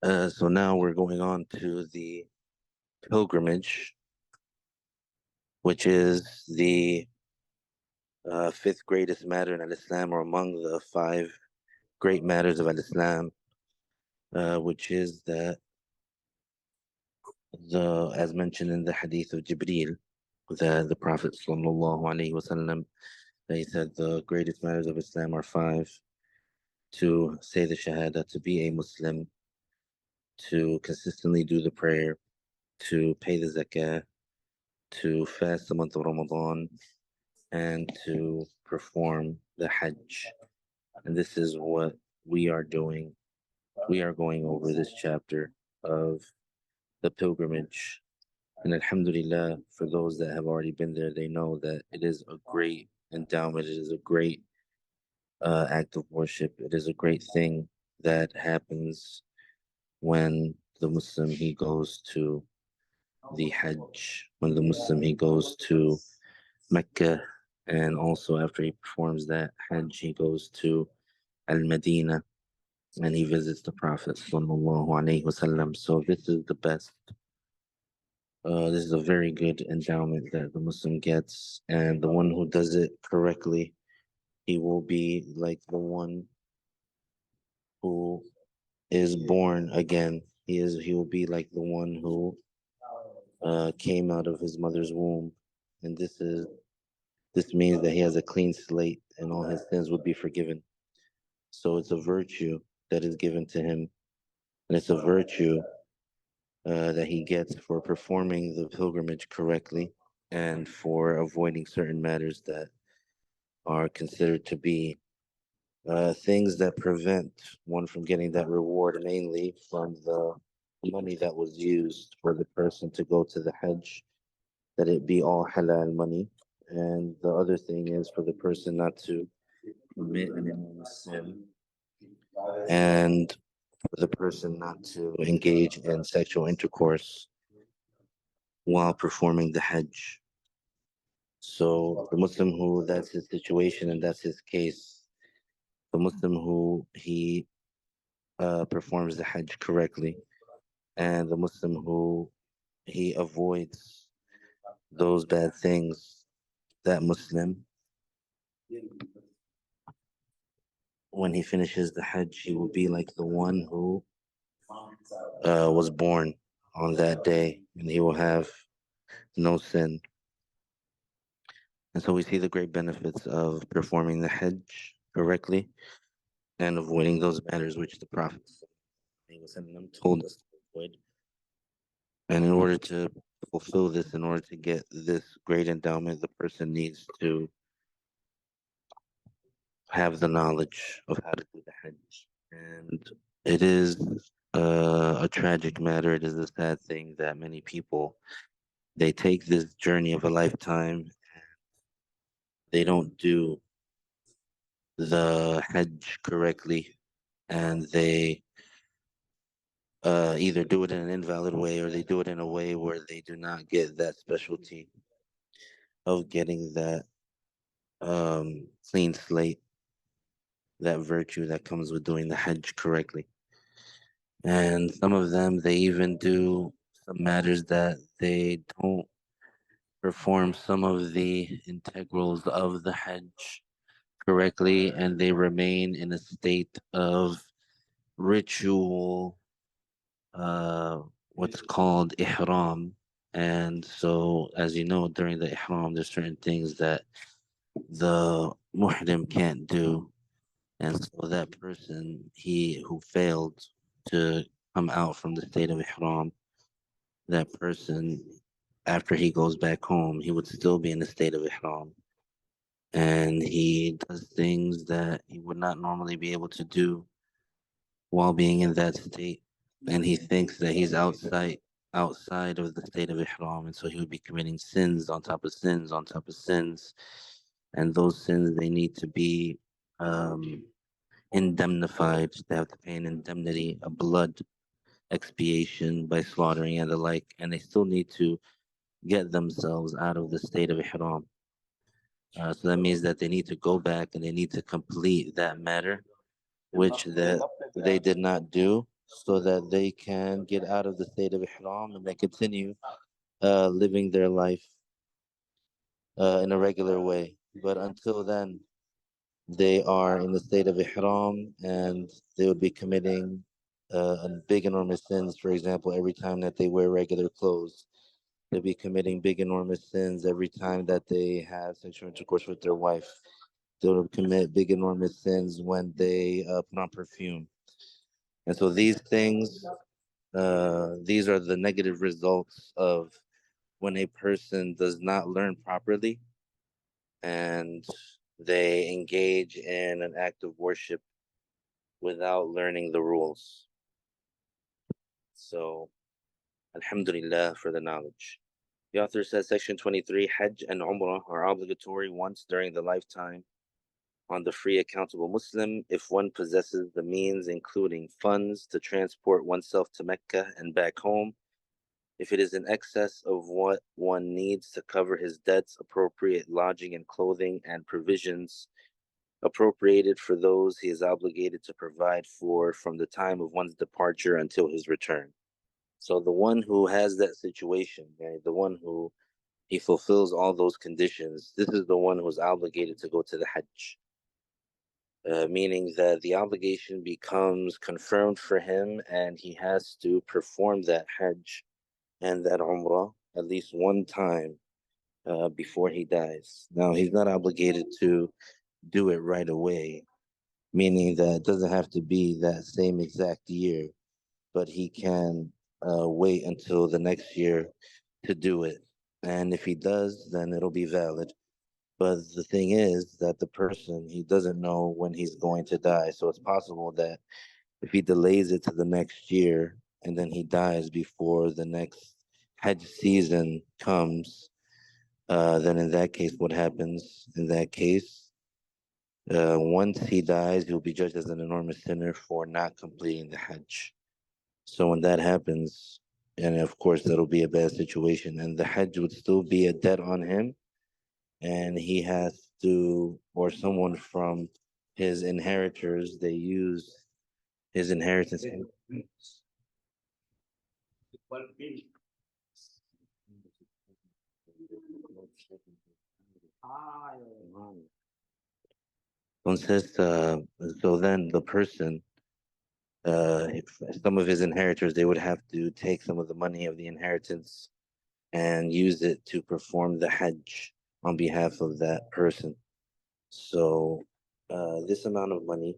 So now we're going on to the pilgrimage, which is the fifth greatest matter in Islam, or among the five great matters of Islam, which is that as mentioned in the hadith of Jibreel, that the Prophet sallallahu alaihi wasallam, he said the greatest matters of Islam are five: to say the Shahada, to be a Muslim, to consistently do the prayer, to pay the Zakah, to fast the month of Ramadan, and to perform the Hajj. And this is what we are doing. We are going over this chapter of the pilgrimage. And Alhamdulillah, for those that have already been there, they know that it is a great endowment. It is a great act of worship. It is a great thing that happens when the Muslim he goes to the Hajj, when the Muslim he goes to Mecca, and also after he performs that Hajj, he goes to Al Medina and he visits the Prophet sallallahu alaihi wasallam. So this is the best. This is a very good endowment that the Muslim gets, and the one who does it correctly, he will be like the one who is born again. He will be like the one who came out of his mother's womb, and this means that he has a clean slate, and all his sins would be forgiven. So it's a virtue that is given to him, and it's a virtue that he gets for performing the pilgrimage correctly and for avoiding certain matters that are considered to be things that prevent one from getting that reward, mainly from the money that was used for the person to go to the Hajj, that it be all halal money. And the other thing is for the person not to commit an enormous sin, and for the person not to engage in sexual intercourse while performing the Hajj. So the Muslim who that's his situation and that's his case, the Muslim who he performs the Hajj correctly, and the Muslim who he avoids those bad things, that Muslim, when he finishes the Hajj, he will be like the one who was born on that day, and he will have no sin. And so we see the great benefits of performing the Hajj correctly and avoiding those matters which the Prophet told us to avoid. And in order to fulfill this, in order to get this great endowment, the person needs to have the knowledge of how to do the Hajj. And it is a tragic matter. It is a sad thing that many people, they take this journey of a lifetime and they don't do the Hajj correctly, and they either do it in an invalid way or they do it in a way where they do not get that specialty of getting that clean slate, that virtue that comes with doing the Hajj correctly. And some of them, they even do some matters that they don't perform some of the integrals of the Hajj correctly, and they remain in a state of ritual, uh, what's called ihram. And so, as you know, during the ihram, there's certain things that the muhrim can't do. And so that person, he who failed to come out from the state of ihram, that person, after he goes back home, he would still be in the state of ihram. And he does things that he would not normally be able to do while being in that state. And he thinks that he's outside of the state of ihram, and so he would be committing sins on top of sins on top of sins. And those sins, they need to be um, indemnified. They have to pay an indemnity, a blood expiation by slaughtering and the like, and they still need to get themselves out of the state of ihram. So that means that they need to go back and they need to complete that matter, which that they did not do. so that they can get out of the state of ihram and then continue living their life in a regular way. But until then, they are in the state of ihram and they would be committing big, enormous sins. For example, every time that they wear regular clothes, they'll be committing big, enormous sins every time that they have sexual intercourse with their wife. They'll commit big, enormous sins when they put on perfume. And so these things, these are the negative results of when a person does not learn properly and they engage in an act of worship without learning the rules. So, Alhamdulillah for the knowledge. The author says, Section 23, Hajj and Umrah are obligatory once during the lifetime on the free accountable Muslim if one possesses the means, including funds, to transport oneself to Mecca and back home. If it is in excess of what one needs to cover his debts, appropriate lodging and clothing and provisions appropriated for those he is obligated to provide for from the time of one's departure until his return. So the one who has that situation, right, the one who he fulfills all those conditions, this is the one who's obligated to go to the Hajj. Meaning that the obligation becomes confirmed for him and he has to perform that Hajj and that Umrah at least one time before he dies. Now, he's not obligated to do it right away, meaning that it doesn't have to be that same exact year, but he can wait until the next year to do it. And if he does, then it'll be valid. But the thing is that the person, he doesn't know when he's going to die. So it's possible that if he delays it to the next year and then he dies before the next Hajj season comes, then in that case, what happens? In that case, once he dies, he'll be judged as an enormous sinner for not completing the Hajj. So when that happens, and of course, that'll be a bad situation, and the Hajj would still be a debt on him, and he has to, or someone from his inheritors, they use his inheritance. Entonces, so then the person, if some of his inheritors, they would have to take some of the money of the inheritance and use it to perform the Hajj on behalf of that person. So, this amount of money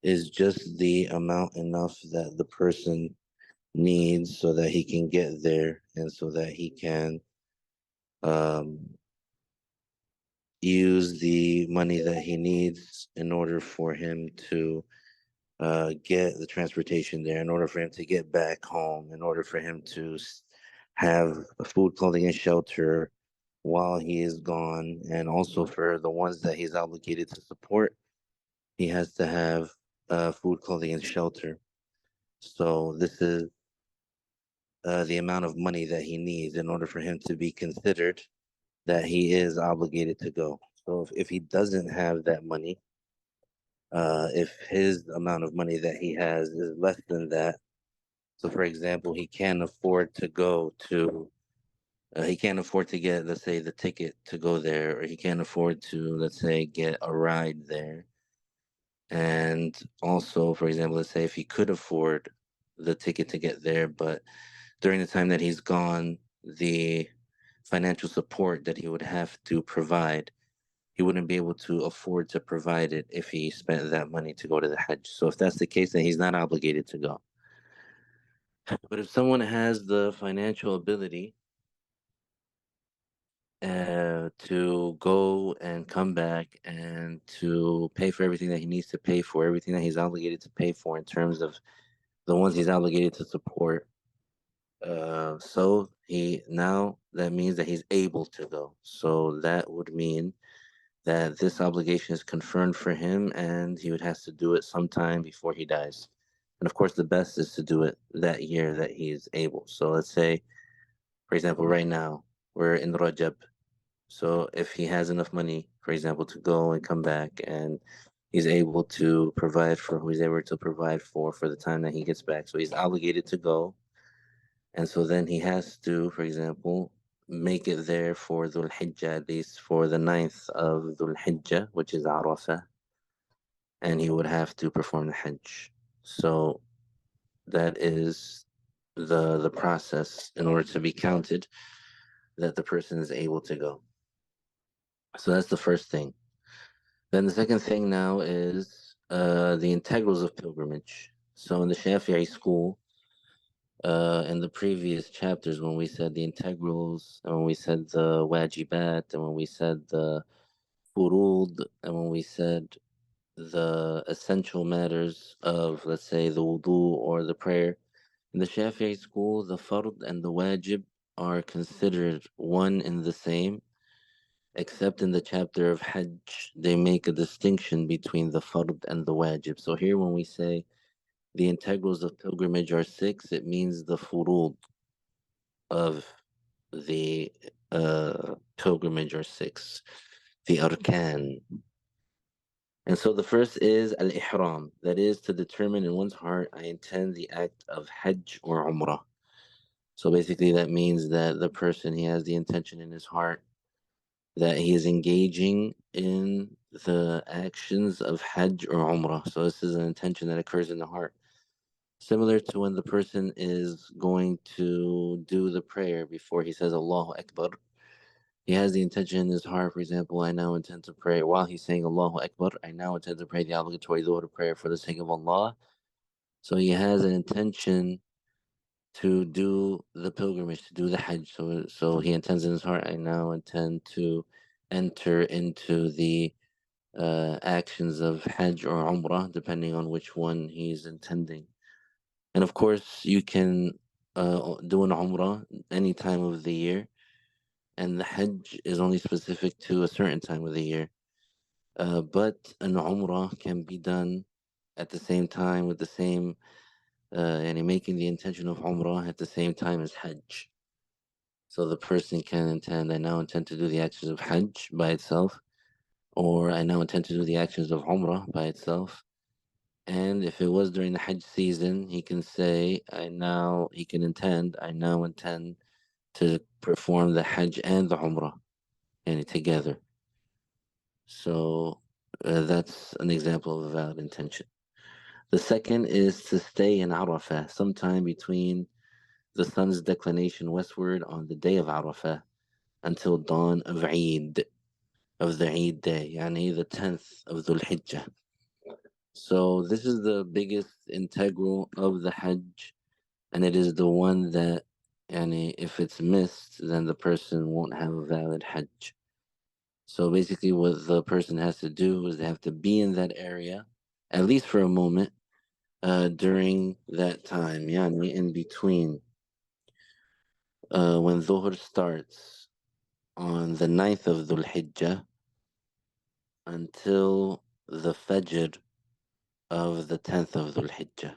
is just the amount enough that the person needs so that he can get there and so that he can um, use the money that he needs in order for him to get the transportation there, in order for him to get back home, in order for him to have food, clothing, and shelter while he is gone, and also for the ones that he's obligated to support, he has to have food, clothing, and shelter. So this is the amount of money that he needs in order for him to be considered that he is obligated to go. So if he doesn't have that money, if his amount of money that he has is less than that, so for example, he can't afford to go to, he can't afford to get, let's say, the ticket to go there, or he can't afford to, let's say, get a ride there. And also, for example, let's say if he could afford the ticket to get there, but during the time that he's gone, the financial support that he would have to provide, he wouldn't be able to afford to provide it if he spent that money to go to the Hajj. So if that's the case, then he's not obligated to go. But if someone has the financial ability to go and come back and to pay for everything that he needs to pay for, everything that he's obligated to pay for in terms of the ones he's obligated to support, so he now that means that he's able to go. So that would mean that this obligation is confirmed for him and he would have to do it sometime before he dies. And of course, the best is to do it that year that he's able. So let's say, for example, right now we're in Rajab. So if he has enough money, for example, to go and come back and he's able to provide for who he's able to provide for the time that he gets back. So he's obligated to go, and so then he has to, for example, make it there for Dhul Hijjah, at least for the ninth of Dhul Hijjah, which is Arafah, and he would have to perform the Hajj. So that is the process in order to be counted that the person is able to go. So that's the first thing. Then the second thing now is the integrals of pilgrimage. So in the Shafi'i school, in the previous chapters, when we said the integrals, and when we said the wajibat, and when we said the furud, and when we said the essential matters of, let's say, the wudu or the prayer, in the Shafi'i school, the fard and the wajib are considered one and the same, except in the chapter of Hajj, they make a distinction between the fard and the wajib. So here, when we say the integrals of pilgrimage are six, it means the furud of the pilgrimage are six, the arkan. And so the first is al-ihram, that is to determine in one's heart, I intend the act of Hajj or Umrah. So basically that means that the person, he has the intention in his heart that he is engaging in the actions of Hajj or Umrah. So this is an intention that occurs in the heart. Similar to when the person is going to do the prayer before he says Allahu Akbar. He has the intention in his heart, for example, I now intend to pray. While he's saying Allahu Akbar, I now intend to pray the obligatory Dhuhr prayer for the sake of Allah. So he has an intention to do the pilgrimage, to do the Hajj. So he intends in his heart, I now intend to enter into the actions of Hajj or Umrah, depending on which one he's intending. And of course, you can do an Umrah any time of the year, and the Hajj is only specific to a certain time of the year. But an Umrah can be done at the same time with the same, and making the intention of Umrah at the same time as Hajj. So the person can intend, I now intend to do the actions of Hajj by itself, or I now intend to do the actions of Umrah by itself. And if it was during the Hajj season, he can say, he can intend, I now intend to perform the Hajj and the Umrah, and together. So that's an example of a valid intention. The second is to stay in Arafah, sometime between the sun's declination westward on the day of Arafah until dawn of Eid, of the Eid day, yani the 10th of Dhul Hijjah. So this is the biggest integral of the Hajj, and it is the one that, yani, if it's missed, then the person won't have a valid Hajj. So basically, what the person has to do is they have to be in that area, at least for a moment, during that time, yani in between, when Dhuhr starts on the 9th of Dhul Hijjah until the Fajr of the 10th of Dhul Hijjah.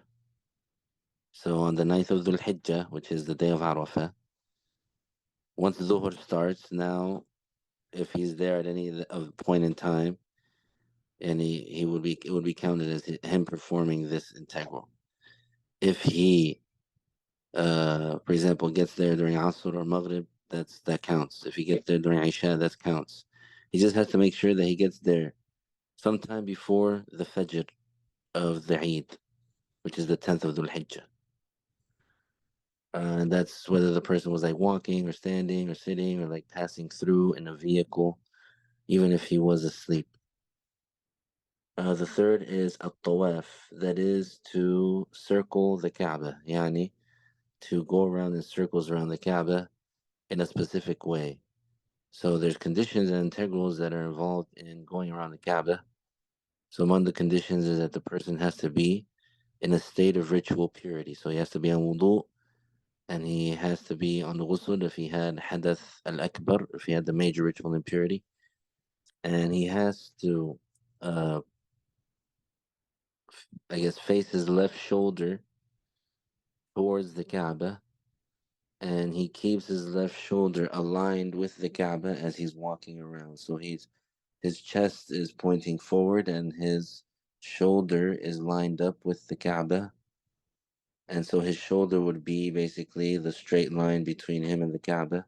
So on the 9th of Dhul Hijjah, which is the day of Arafah, once Dhuhr starts, now if he's there at any point in time, and it would be counted as him performing this integral. If he, for example, gets there during Asr or Maghrib, that counts. If he gets there during Isha, that counts. He just has to make sure that he gets there sometime before the Fajr of the Eid, which is the 10th of Dhul Hijjah. And that's whether the person was like walking or standing or sitting or like passing through in a vehicle, even if he was asleep. The third is at-tawaf, that is to circle the Kaaba, yani to go around in circles around the Kaaba in a specific way. So there's conditions and integrals that are involved in going around the Kaaba. So among the conditions is that the person has to be in a state of ritual purity. So he has to be on wudu, and he has to be on the ghusl if he had hadath al-akbar, if he had the major ritual impurity. And he has to, uh, face his left shoulder towards the Kaaba, and he keeps his left shoulder aligned with the Kaaba as he's walking around. So his chest is pointing forward, and his shoulder is lined up with the Kaaba. And so his shoulder would be basically the straight line between him and the Kaaba.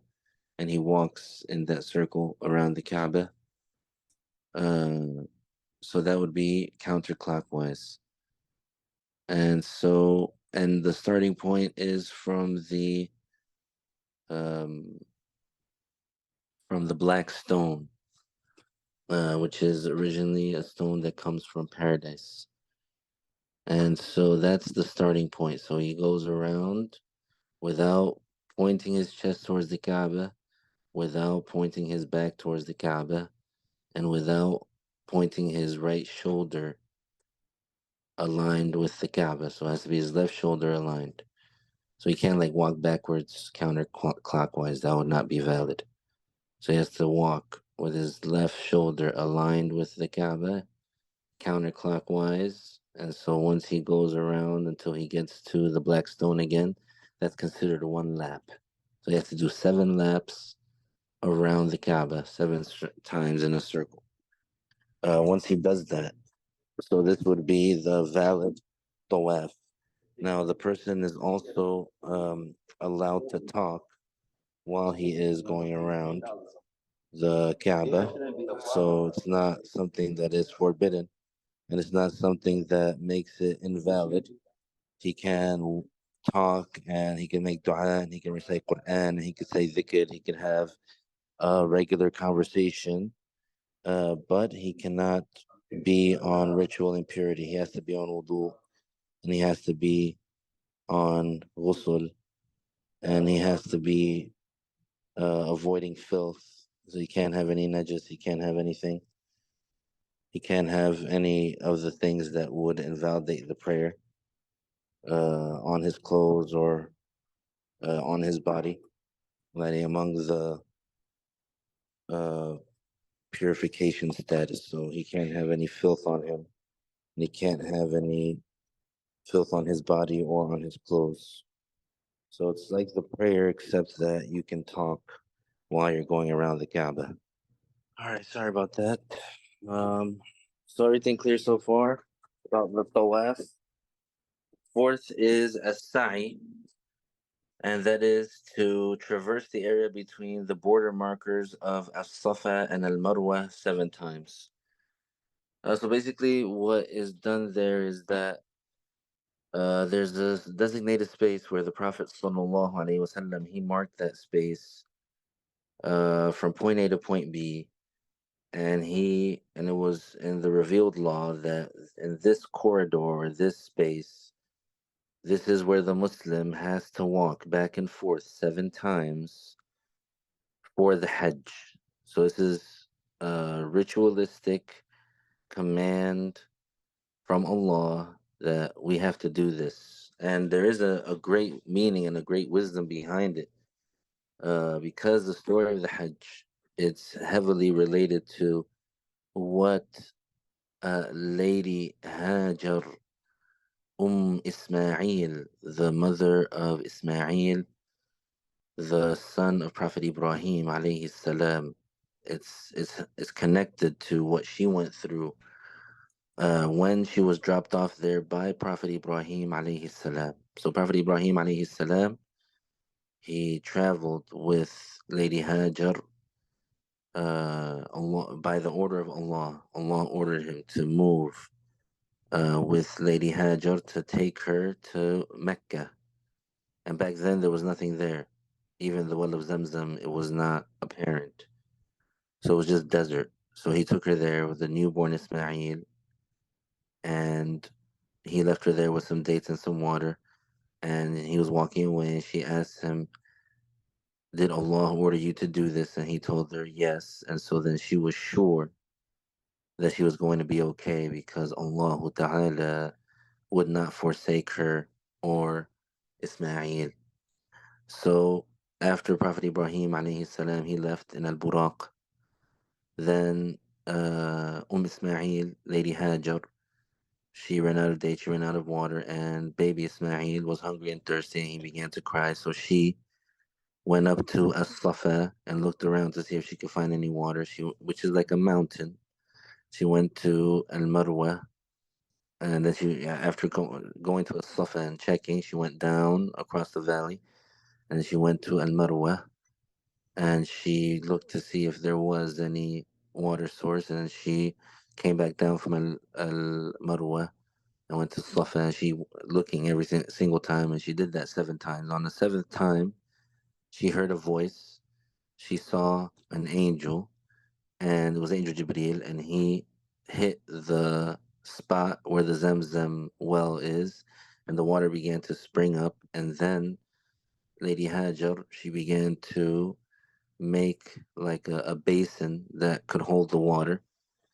And he walks in that circle around the Kaaba. Uh, so that would be counterclockwise. And the starting point is um, from the black stone, which is originally a stone that comes from paradise. And so that's the starting point. So he goes around without pointing his chest towards the Kaaba, without pointing his back towards the Kaaba, and without pointing his right shoulder aligned with the Kaaba. So it has to be his left shoulder aligned. So he can't like walk backwards counterclockwise. That would not be valid. So he has to walk with his left shoulder aligned with the Kaaba counterclockwise. And so once he goes around until he gets to the black stone again, that's considered one lap. So he has to do 7 laps around the Kaaba, times in a circle. Once he does that, so this would be the valid tawaf. Now, the person is also allowed to talk while he is going around the Kaaba. So it's not something that is forbidden, and it's not something that makes it invalid. He can talk, and he can make dua, and he can recite Quran, and he can say dhikr, he can have a regular conversation, but he cannot be on ritual impurity. He has to be on wudu, and he has to be on ghusl, and he has to be avoiding filth. So he can't have any najis, he can't have anything. He can't have any of the things that would invalidate the prayer on his clothes or on his body. Like among the uh, purification status. So he can't have any filth on him. And he can't have any filth on his body or on his clothes. So it's like the prayer, except that you can talk while you're going around the Kaaba. All right, sorry about that. Um, so everything clear so far about the tawaf. Fourth is a sa'i, and that is to traverse the area between the border markers of As-Safa and Al-Marwa 7 times. So basically, what is done there is that there's this designated space where the Prophet Sallallahu Alaihi Wasallam he marked that space from point A to point B, and it was in the revealed law that in this corridor or this space, this is where the Muslim has to walk back and forth 7 times for the Hajj. So this is a ritualistic command from Allah that we have to do this. And there is a great meaning and a great wisdom behind it. Because the story of the Hajj, it's heavily related to what Lady Hajar, Ismail, the mother of Ismail, the son of Prophet Ibrahim alayhi salam. It's connected to what she went through when she was dropped off there by Prophet Ibrahim alayhi salam. So Prophet Ibrahim alayhi salam, he traveled with Lady Hajar Allah, by the order of Allah. Allah ordered him to move with Lady Hajar to take her to Mecca. And back then there was nothing there. Even the well of Zamzam, it was not apparent. So it was just desert. So he took her there with the newborn Ismail, and he left her there with some dates and some water. And he was walking away, and she asked him, "Did Allah order you to do this?" And he told her yes. And so then she was sure that she was going to be okay because Allah Ta'ala would not forsake her or Ismail. So after Prophet Ibrahim alayhi salam, he left in Al-Buraq. Then Ismail, Lady Hajar, she ran out of dates, she ran out of water, and baby Ismail was hungry and thirsty, and he began to cry. So she went up to As-Safa and looked around to see if she could find any water. Which is like a mountain. She went to Al-Marwa, And then she, after going to Safa and checking, she went down across the valley, and she went to Al Marwa, and she looked to see if there was any water source, and she came back down from Al Marwa and went to Safa, and she looking every single time, and she did that 7 times. On the seventh time, she heard a voice. She saw an angel, and it was Angel Jibril, and he hit the spot where the Zamzam well is, and the water began to spring up. And then Lady Hajar, she began to make like a basin that could hold the water,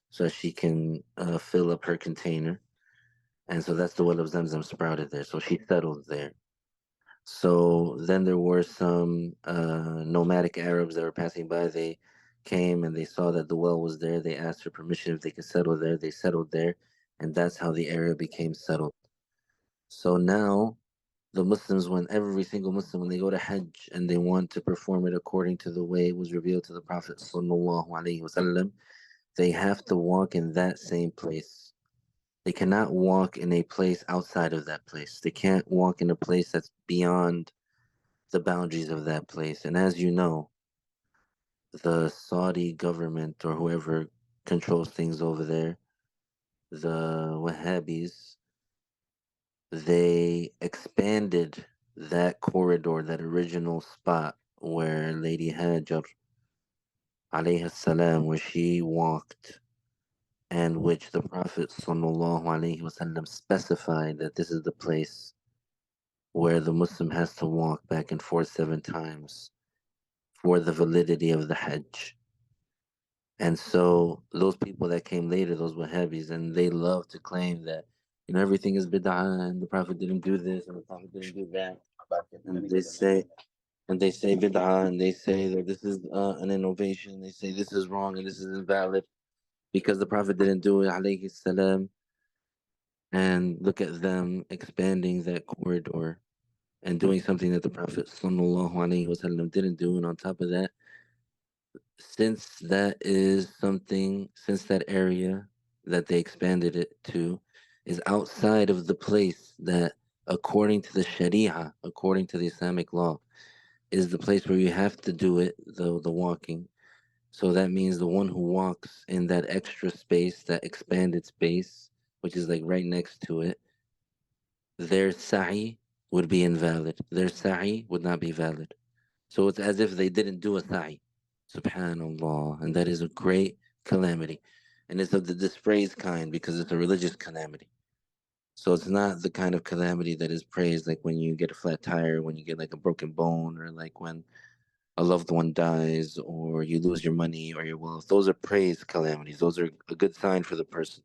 so she can fill up her container. And so that's the well of Zamzam sprouted there. So she settled there. So then there were some nomadic Arabs that were passing by. They came and they saw that the well was there. They asked for permission if they could settle there. They settled there, and that's how the area became settled. So now the Muslims, when every single Muslim, when they go to Hajj and they want to perform it according to the way it was revealed to the Prophet Sallallahu Alaihi Wasallam, they have to walk in that same place. They cannot walk in a place outside of that place. They can't walk in a place that's beyond the boundaries of that place. And as you know, the Saudi government or whoever controls things over there, the Wahhabis, they expanded that corridor, that original spot where Lady Hajar alayhi salam, where she walked, and which the Prophet sallallahu alaihi wasallam specified that this is the place where the Muslim has to walk back and forth 7 times for the validity of the Hajj. And so those people that came later, those Wahhabis, and they love to claim that everything is bid'ah and the Prophet didn't do this and the Prophet didn't do that. And they say bid'ah, and they say that this is an innovation. They say this is wrong and this is invalid because the Prophet didn't do it, alayhi salam. And look at them expanding that corridor and doing something that the Prophet sallallahu alaihi wasallam didn't do. And on top of that, since that area that they expanded it to is outside of the place that, according to the Sharia, according to the Islamic law, is the place where you have to do it, the walking. So that means the one who walks in that extra space, that expanded space, which is like right next to it, their sa'i would be invalid. Their sa'i would not be valid. So it's as if they didn't do a sa'i. Subhanallah. And that is a great calamity. And it's of the dispraised kind because it's a religious calamity. So it's not the kind of calamity that is praised, like when you get a flat tire, when you get like a broken bone, or like when a loved one dies, or you lose your money or your wealth. Those are praised calamities. Those are a good sign for the person.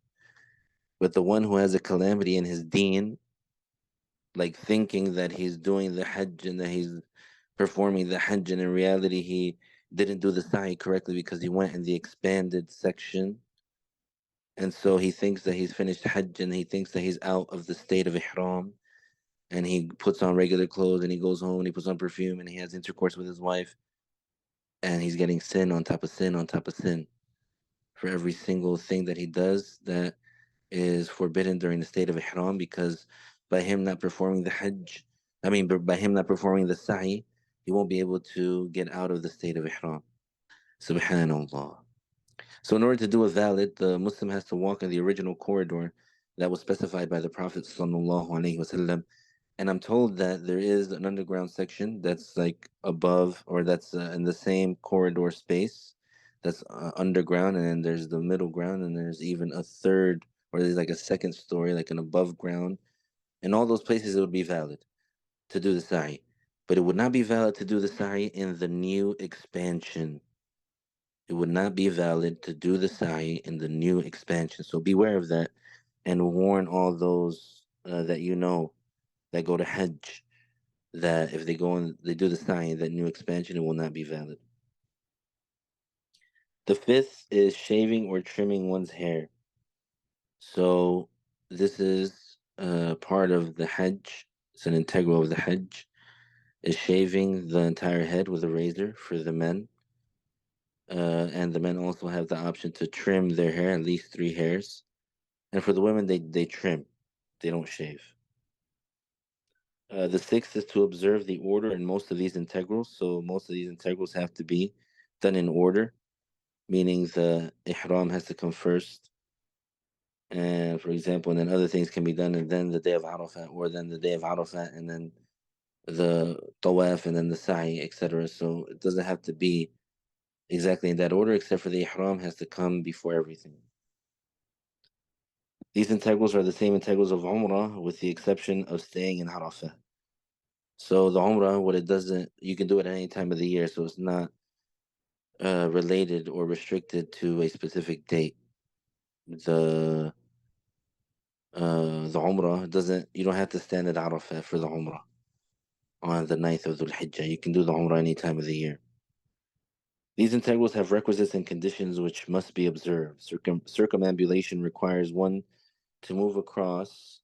But the one who has a calamity in his deen, like thinking that he's doing the Hajj and that he's performing the Hajj, and in reality he didn't do the Sa'i correctly because he went in the expanded section, and so he thinks that he's finished Hajj and he thinks that he's out of the state of Ihram, and he puts on regular clothes and he goes home and he puts on perfume and he has intercourse with his wife, and he's getting sin on top of sin on top of sin for every single thing that he does that is forbidden during the state of Ihram, because by him not performing the Hajj, by him not performing the Sa'i, he won't be able to get out of the state of Ihram. Subhanallah. So, in order to do a valid, the Muslim has to walk in the original corridor that was specified by the Prophet Sallallahu Alaihi Wasallam. And I'm told that there is an underground section that's like above, or that's in the same corridor space that's underground, and then there's the middle ground, and there's even a third, or there's like a second story, like an above ground. In all those places, it would be valid to do the sa'i, but it would not be valid to do the sa'i in the new expansion. It would not be valid to do the sa'i in the new expansion. So beware of that, and warn all those that you know that go to Hajj, that if they go and they do the sa'i, that new expansion, it will not be valid. The fifth is shaving or trimming one's hair. So this is part of the Hajj. It's an integral of the Hajj. Is shaving the entire head with a razor for the men. And the men also have the option to trim their hair, at least 3 hairs. And for the women, they trim. They don't shave. The sixth is to observe the order in most of these integrals. So most of these integrals have to be done in order, meaning the ihram has to come first. And for example, and then other things can be done, and then the day of Arafat, or then the day of Arafat, and then the tawaf, and then the sa'i, etc. So it doesn't have to be exactly in that order, except for the ihram has to come before everything. These integrals are the same integrals of Umrah, with the exception of staying in Arafat. So the Umrah, what it doesn't, you can do it at any time of the year, so it's not related or restricted to a specific date. The Umrah doesn't, you don't have to stand at Arafat for the Umrah on the 9th of Dhul Hijjah. You can do the Umrah any time of the year. These integrals have requisites and conditions which must be observed. Circumambulation requires one to move across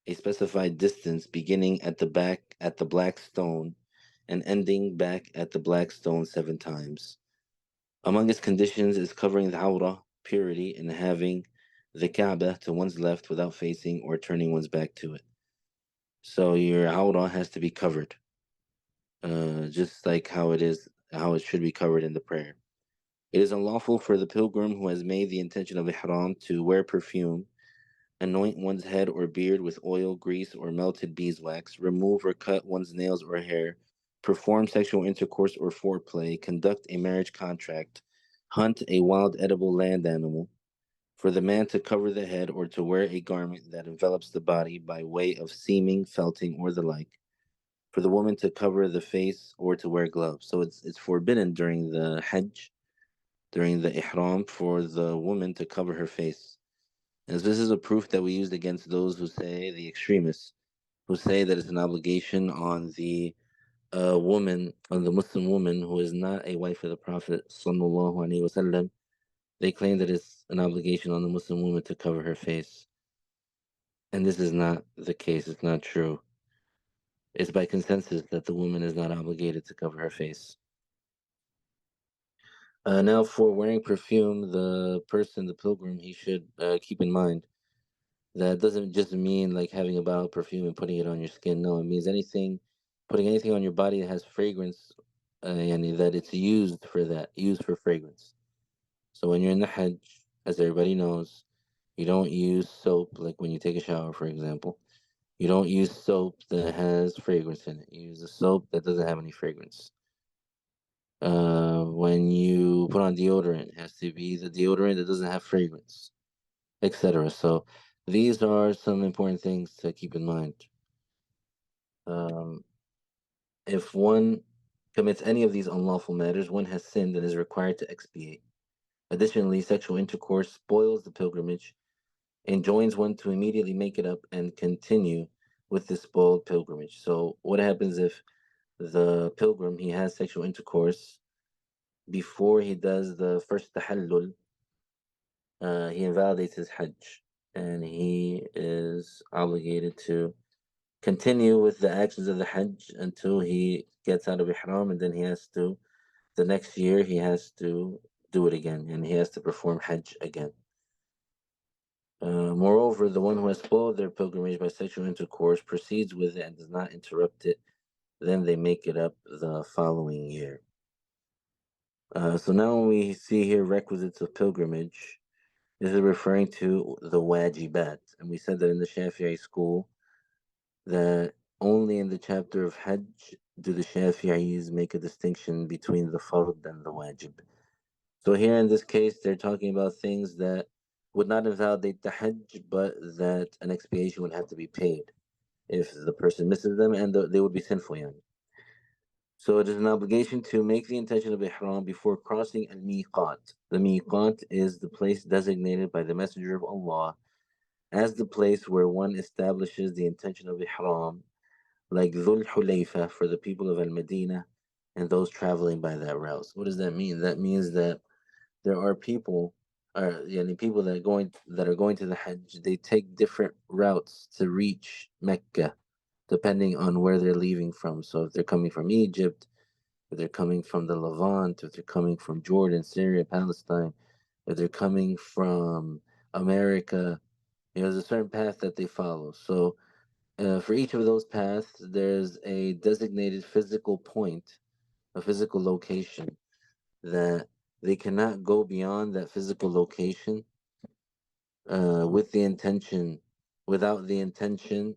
a specified distance beginning at the back at the black stone and ending back at the black stone 7 times. Among its conditions is covering the awrah, purity, and having the Kaaba to one's left without facing or turning one's back to it. So your awrah has to be covered, just like how it should be covered in the prayer. It is unlawful for the pilgrim who has made the intention of ihram to wear perfume, anoint one's head or beard with oil, grease, or melted beeswax, remove or cut one's nails or hair, perform sexual intercourse or foreplay, conduct a marriage contract, hunt a wild edible land animal, for the man to cover the head or to wear a garment that envelops the body by way of seaming, felting, or the like, for the woman to cover the face or to wear gloves. So it's forbidden during the Hajj, during the ihram, for the woman to cover her face. As this is a proof that we used against those who say, the extremists, who say that it's an obligation on the woman, on the Muslim woman who is not a wife of the Prophet sallallahu alaihi wasallam. They claim that it's an obligation on the Muslim woman to cover her face, and this is not the case. It's not true. It's by consensus that the woman is not obligated to cover her face. Now, for wearing perfume, the person, the pilgrim, he should keep in mind that doesn't just mean like having a bottle of perfume and putting it on your skin. No, it means anything, putting anything on your body that has fragrance, and that it's used for that, used for fragrance. So when you're in the Hajj, as everybody knows, you don't use soap like when you take a shower, for example. You don't use soap that has fragrance in it. You use a soap that doesn't have any fragrance. When you put on deodorant, it has to be the deodorant that doesn't have fragrance, etc. So these are some important things to keep in mind. Um, if one commits any of these unlawful matters, one has sinned and is required to expiate. Additionally, sexual intercourse spoils the pilgrimage, enjoins one to immediately make it up and continue with the spoiled pilgrimage. So, what happens if the pilgrim he has sexual intercourse before he does the first tahallul? He invalidates his Hajj, and he is obligated to continue with the actions of the Hajj until he gets out of Ihram, and then the next year, he has to do it again, and he has to perform Hajj again. Moreover, the one who has spoiled their pilgrimage by sexual intercourse proceeds with it and does not interrupt it, then they make it up the following year. So now when we see here requisites of pilgrimage, this is referring to the wajibat. And we said that in the Shafi'i school, that only in the chapter of Hajj do the Shafi'is make a distinction between the fard and the wajib. So here in this case, they're talking about things that would not invalidate the Hajj, but that an expiation would have to be paid if the person misses them, and they would be sinful. Yani. So it is an obligation to make the intention of ihram before crossing al-miqat. The miqat is the place designated by the Messenger of Allah as the place where one establishes the intention of ihram, like Dhul Hulayfa for the people of Al-Madinah and those traveling by that route. So what does that mean? That means that there are people, people that are going to the Hajj. They take different routes to reach Mecca, depending on where they're leaving from. So if they're coming from Egypt, if they're coming from the Levant, if they're coming from Jordan, Syria, Palestine, if they're coming from America, There's a certain path that they follow. So for each of those paths, there's a designated physical point, a physical location that they cannot go beyond that physical location with the intention, without the intention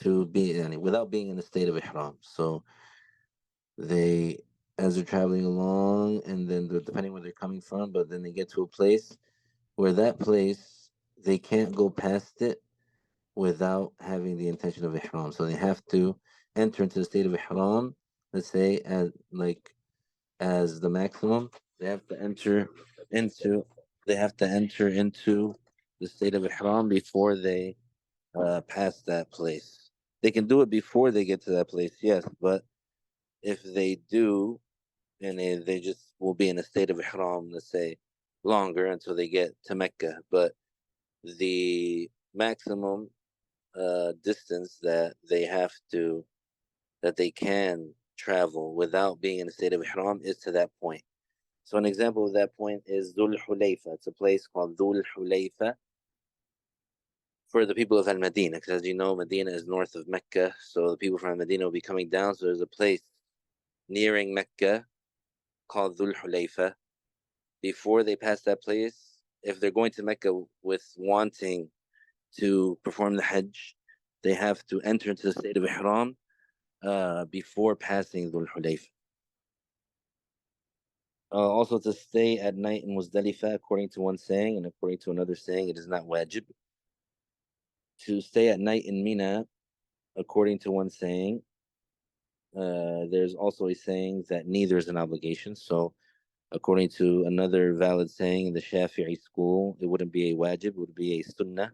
to be, without being in a state of ihram. So they, as they're traveling along, and then depending where they're coming from, but then they get to a place where that place they can't go past it without having the intention of ihram. So they have to enter into the state of ihram. Let's say as the maximum, they have to enter into the state of ihram before they pass that place. They can do it before they get to that place, yes, but if they do, and they just will be in a state of ihram, let's say, longer until they get to Mecca. But the maximum distance that they can travel without being in a state of ihram is to that point. So an example of that point is Dhul Hulayfa. It's a place called Dhul Hulayfa for the people of Al Medina, because as you know, Medina is north of Mecca, so the people from Medina will be coming down. So there's a place nearing Mecca called Dhul Hulayfa. Before they pass that place, if they're going to Mecca with wanting to perform the Hajj, they have to enter into the state of Ihram before passing Dhul Hulayfa. Also, to stay at night in Muzdalifah, according to one saying, and according to another saying, it is not wajib. To stay at night in Mina, according to one saying, there's also a saying that neither is an obligation. So, according to another valid saying in the Shafi'i school, it wouldn't be a wajib, it would be a sunnah.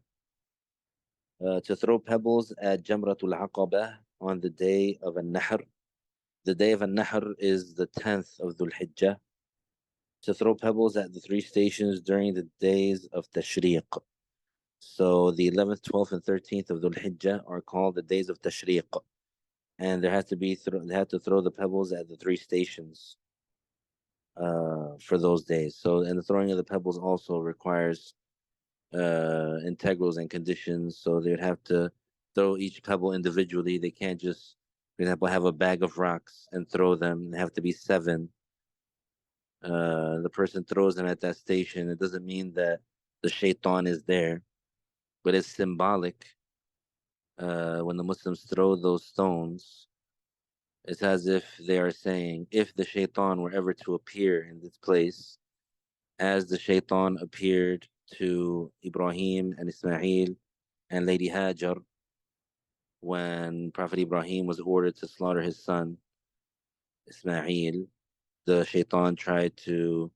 To throw pebbles at Jamratul Aqabah on the day of An-Nahr. The day of An-Nahr is the 10th of Dhul Hijjah. To throw pebbles at the three stations during the days of Tashriq. So the 11th, 12th, and 13th of Dhul Hijjah are called the days of Tashriq. And they have to throw the pebbles at the three stations for those days. So, and the throwing of the pebbles also requires integrals and conditions. So they would have to throw each pebble individually. They can't just, for example, have a bag of rocks and throw them. They have to be seven. The person throws them at that station. It doesn't mean that the shaitan is there, but it's symbolic. When the Muslims throw those stones, it's as if they are saying, if the shaitan were ever to appear in this place, as the shaitan appeared to Ibrahim and Ismail and Lady Hajar when Prophet Ibrahim was ordered to slaughter his son Ismail, the shaitan tried to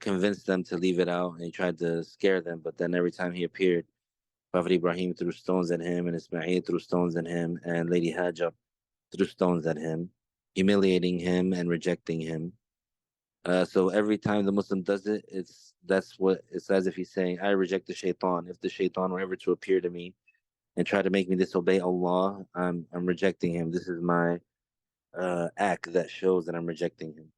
convince them to leave it out, and he tried to scare them. But then every time he appeared, Prophet Ibrahim threw stones at him, and Ismail threw stones at him, and Lady Hajar threw stones at him, humiliating him and rejecting him. So every time the Muslim does it, that's what it's as if he's saying, I reject the shaitan. If the shaitan were ever to appear to me and try to make me disobey Allah, I'm rejecting him. This is my act that shows that I'm rejecting him.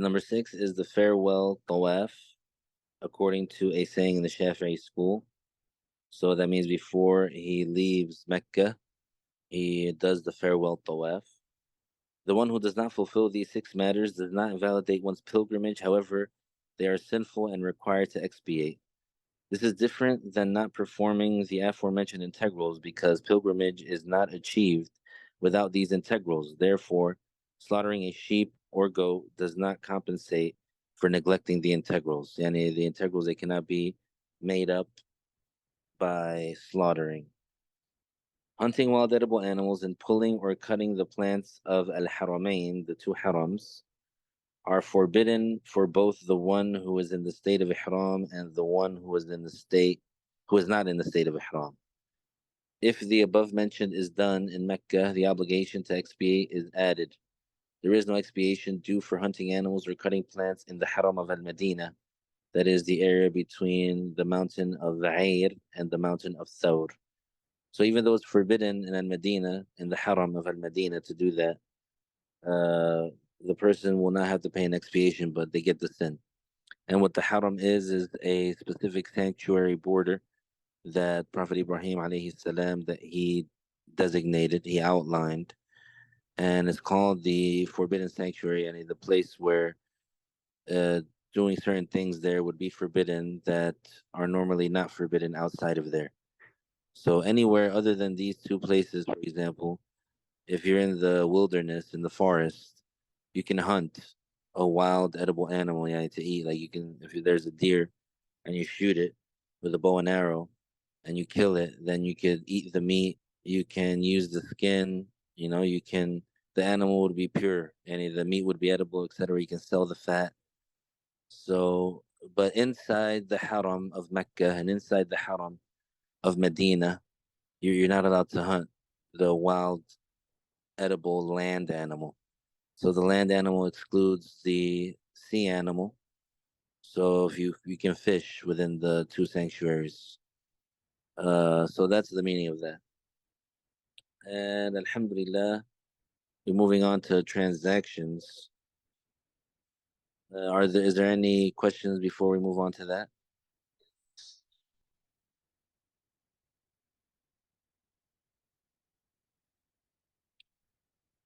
Number 6 is the farewell tawaf, according to a saying in the Shafi'i school. So that means before he leaves Mecca, he does the farewell tawaf. The one who does not fulfill these 6 matters does not invalidate one's pilgrimage. However, they are sinful and required to expiate. This is different than not performing the aforementioned integrals because pilgrimage is not achieved without these integrals. Therefore, slaughtering a sheep or goat does not compensate for neglecting the integrals. Yani the integrals, they cannot be made up by slaughtering. Hunting wild edible animals and pulling or cutting the plants of al-haramain, the two harams, are forbidden for both the one who is in the state of ihram and the one who is not in the state of ihram. If the above mentioned is done in Mecca, the obligation to expiate is added. There is no expiation due for hunting animals or cutting plants in the haram of al-Madinah, that is the area between the mountain of Air and the mountain of Thawr. So even though it's forbidden in al-Madinah, in the haram of al-Madinah to do that, the person will not have to pay an expiation, but they get the sin. And what the haram is a specific sanctuary border that Prophet Ibrahim alayhi salam that he designated, he outlined, and it's called the forbidden sanctuary, and the place where uh, doing certain things there would be forbidden that are normally not forbidden outside of there. So anywhere other than these two places, for example, if you're in the wilderness, in the forest, you can hunt a wild edible animal, yeah, to eat. Like you can, if there's a deer and you shoot it with a bow and arrow and you kill it, then you could eat the meat. You can use the skin. You can. The animal would be pure, and the meat would be edible, etc. You can sell the fat. So, but inside the haram of Mecca and inside the haram of Medina, you're not allowed to hunt the wild edible land animal. So the land animal excludes the sea animal. So if you can fish within the two sanctuaries. So that's the meaning of that. And Alhamdulillah, we're moving on to transactions. Is there any questions before we move on to that?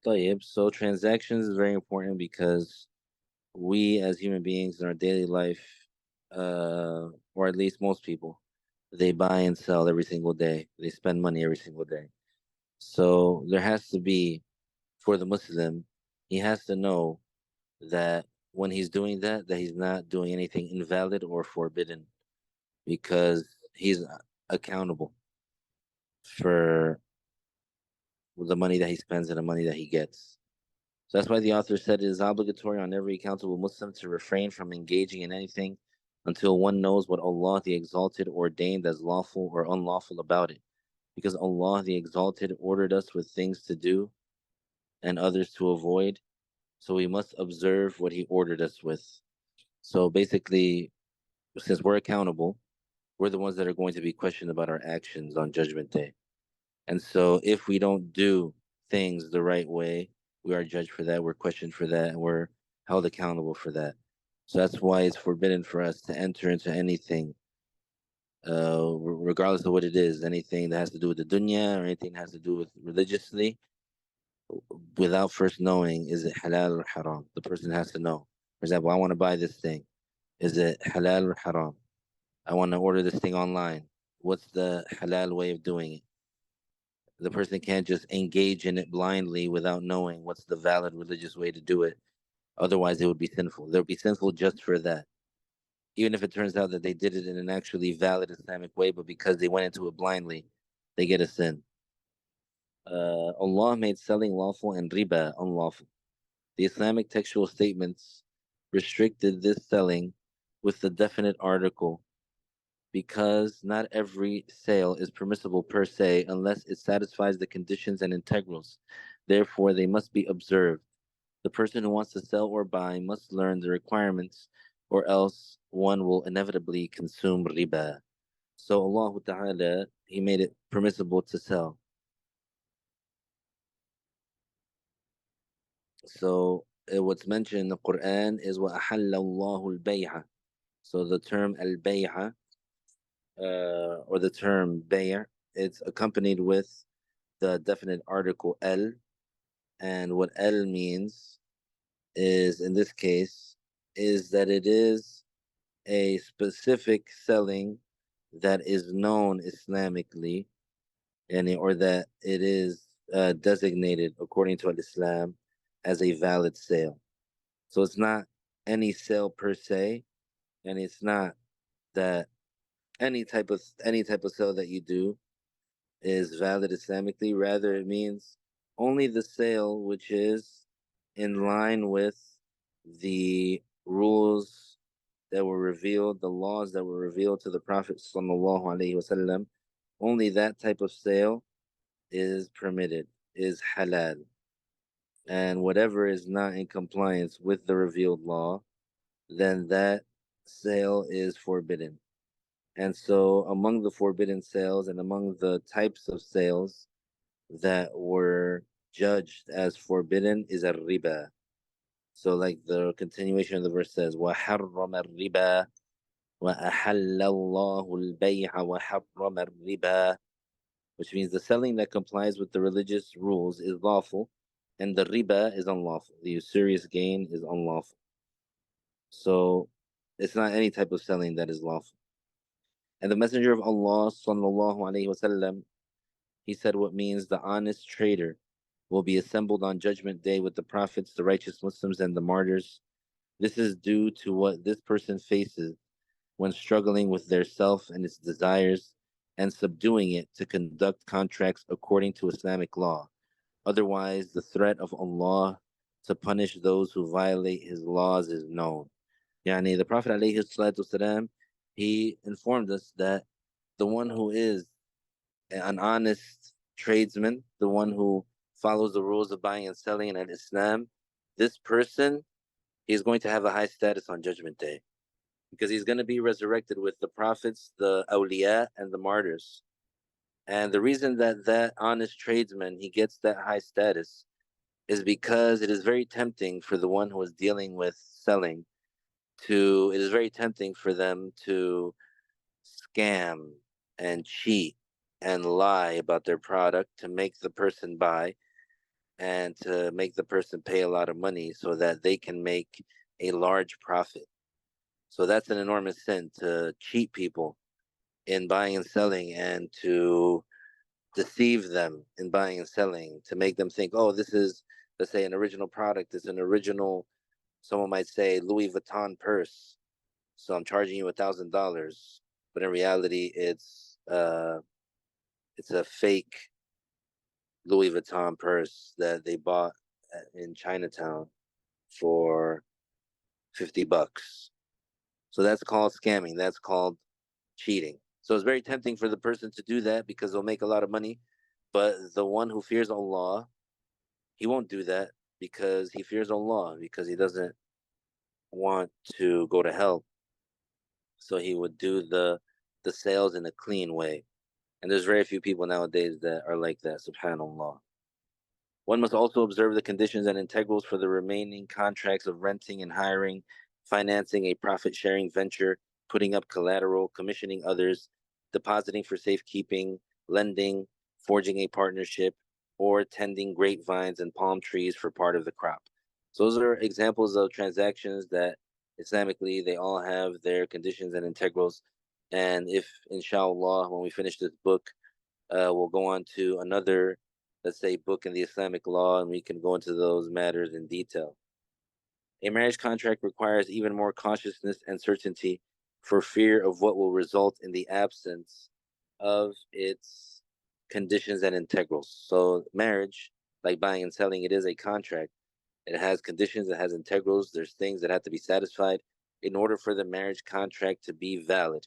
طيب. So transactions is very important because we as human beings in our daily life, or at least most people, they buy and sell every single day. They spend money every single day. So there has to be, for the Muslim, he has to know that when he's doing that, that he's not doing anything invalid or forbidden because he's accountable for the money that he spends and the money that he gets. So that's why the author said it is obligatory on every accountable Muslim to refrain from engaging in anything until one knows what Allah the Exalted ordained as lawful or unlawful about it. Because Allah the Exalted ordered us with things to do and others to avoid, so we must observe what He ordered us with. So basically, since we're accountable, we're the ones that are going to be questioned about our actions on Judgment Day. And so if we don't do things the right way, we are judged for that, we're questioned for that, and we're held accountable for that. So that's why it's forbidden for us to enter into anything, regardless of what it is, anything that has to do with the dunya or anything that has to do with religiously, without first knowing, is it halal or haram? The person has to know. For example, I want to buy this thing. Is it halal or haram? I want to order this thing online. What's the halal way of doing it? The person can't just engage in it blindly without knowing what's the valid religious way to do it. Otherwise, it would be sinful. They would be sinful just for that. Even if it turns out that they did it in an actually valid Islamic way, but because they went into it blindly, they get a sin. Allah made selling lawful and riba unlawful. The Islamic textual statements restricted this selling with the definite article because not every sale is permissible per se unless it satisfies the conditions and integrals. Therefore, they must be observed. The person who wants to sell or buy must learn the requirements, or else one will inevitably consume riba. So Allah Ta'ala, He made it permissible to sell. So what's mentioned in the Quran is وَأَحَلَّ اللَّهُ الْبَيْعَ. So the term al-bay'a, or the term bay', it's accompanied with the definite article al, and what al means is, in this case, is that it is a specific selling that is known Islamically, or that it is designated according to Islam as a valid sale. So it's not any sale per se, and it's not that any type of sale that you do is valid Islamically. Rather, it means only the sale which is in line with the rules that were revealed, the laws that were revealed to the Prophet sallallahu alaihi wasallam. Only that type of sale is permitted, is halal, and whatever is not in compliance with the revealed law, then that sale is forbidden. And so, among the forbidden sales and among the types of sales that were judged as forbidden is a riba. So like the continuation of the verse says, وَحَرَّمَ الرِّبَا وَأَحَلَّ اللَّهُ الْبَيْعَ وَحَرَّمَ الرِّبَا, which means the selling that complies with the religious rules is lawful, and the riba is unlawful. The usurious gain is unlawful. So it's not any type of selling that is lawful. And the Messenger of Allah, sallallahu alaihi wasallam, he said what means the honest trader will be assembled on Judgment Day with the prophets, the righteous Muslims, and the martyrs. This is due to what this person faces when struggling with their self and its desires and subduing it to conduct contracts according to Islamic law. Otherwise, the threat of Allah to punish those who violate His laws is known. Yani, the Prophet ﷺ, he informed us that the one who is an honest tradesman, the one who follows the rules of buying and selling in Islam, this person is going to have a high status on Judgment Day because he's going to be resurrected with the prophets, the awliya, and the martyrs. And the reason that that honest tradesman he gets that high status is because it is very tempting for the one who is dealing with selling to. It is very tempting for them to scam and cheat and lie about their product to make the person buy and to make the person pay a lot of money so that they can make a large profit. So that's an enormous sin, to cheat people in buying and selling and to deceive them in buying and selling, to make them think, oh, this is, let's say, an original product. It's an original, someone might say, Louis Vuitton purse. So I'm charging you $1,000. But in reality, it's a fake Louis Vuitton purse that they bought in Chinatown for $50. So that's called scamming. That's called cheating. So it's very tempting for the person to do that because they'll make a lot of money. But the one who fears Allah, he won't do that because he fears Allah, because he doesn't want to go to hell. So he would do the sales in a clean way. And there's very few people nowadays that are like that, subhanAllah. One must also observe the conditions and integrals for the remaining contracts of renting and hiring, financing a profit sharing venture, putting up collateral, commissioning others, depositing for safekeeping, lending, forging a partnership, or tending grapevines and palm trees for part of the crop. So those are examples of transactions that Islamically they all have their conditions and integrals. And if, inshallah, when we finish this book, we'll go on to another, let's say, book in the Islamic law, and we can go into those matters in detail. A marriage contract requires even more cautiousness and certainty for fear of what will result in the absence of its conditions and integrals. So marriage, like buying and selling, it is a contract. It has conditions, it has integrals. There's things that have to be satisfied in order for the marriage contract to be valid.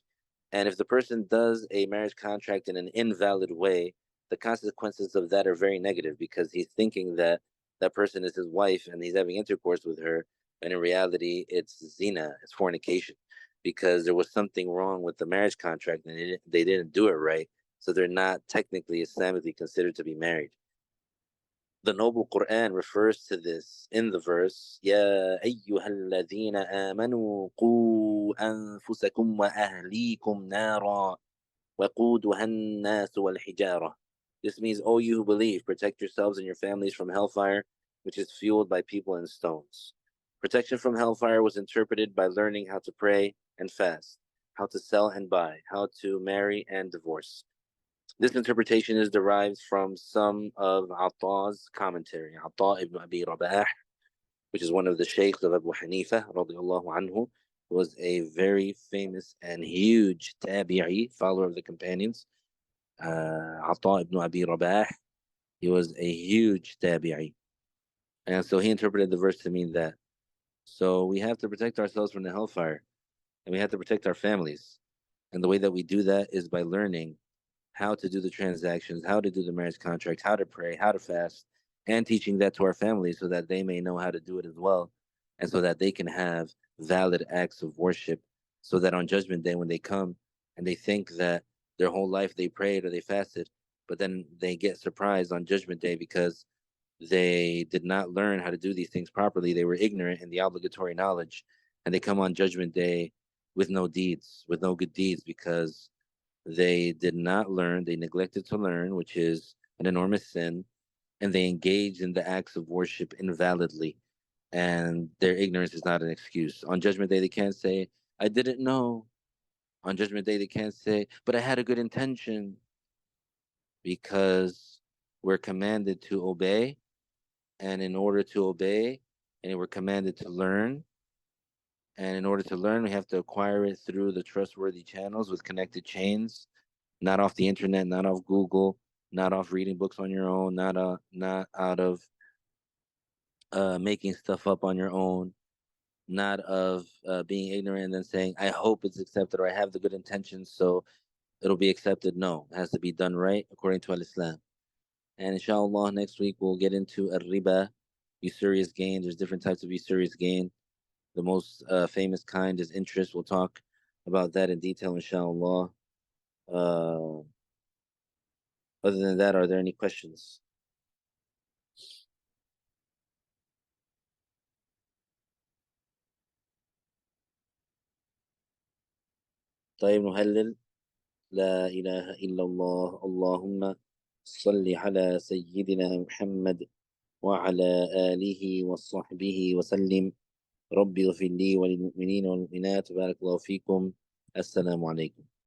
And if the person does a marriage contract in an invalid way, the consequences of that are very negative because he's thinking that that person is his wife and he's having intercourse with her. And in reality, it's zina, it's fornication, because there was something wrong with the marriage contract and they didn't do it right. So they're not technically Islamically considered to be married. The noble Quran refers to this in the verse, Ya ayyuhalladhina amanu qu anfusakum wa ahlikum nara waquduha an-nas wal hijara. This means, O you who believe, protect yourselves and your families from hellfire, which is fueled by people and stones. Protection from hellfire was interpreted by learning how to pray and fast, how to sell and buy, how to marry and divorce. This interpretation is derived from some of Ata''s commentary. Ata ibn Abi Rabah, which is one of the Shaykhs of Abu Hanifa, radiallahu anhu, was a very famous and huge tabi'i, follower of the companions. Ata ibn Abi Rabah, he was a huge tabi'i. And so he interpreted the verse to mean that. So we have to protect ourselves from the hellfire, and we have to protect our families. And the way that we do that is by learning how to do the transactions, how to do the marriage contract, how to pray, how to fast, and teaching that to our families so that they may know how to do it as well, and so that they can have valid acts of worship, so that on Judgment Day, when they come and they think that their whole life they prayed or they fasted, but then they get surprised on Judgment Day because they did not learn how to do these things properly. They were ignorant in the obligatory knowledge, and they come on Judgment Day with no deeds, with no good deeds, because they did not learn. They neglected to learn, which is an enormous sin, and they engaged in the acts of worship invalidly. And their ignorance is not an excuse. On Judgment Day, they can't say, I didn't know. On Judgment Day, they can't say, but I had a good intention, because we're commanded to obey. And in order to obey, and we're commanded to learn. And in order to learn, we have to acquire it through the trustworthy channels with connected chains, not off the internet, not off Google, not off reading books on your own, not out of making stuff up on your own, not of being ignorant and then saying, I hope it's accepted, or I have the good intentions, so it'll be accepted. No, it has to be done right according to Al-Islam. And inshallah, next week we'll get into riba, usurious gain. There's different types of usurious gain. The most famous kind is interest. We'll talk about that in detail, inshallah. Uh, Other than that, are there any questions? طيب نهلل. لا إله إلا الله اللهم صل على سيدنا محمد وعلى آله وصحبه وسلم. ربي اغفر لي وللمؤمنين والمؤمنات. بارك الله فيكم. السلام عليكم.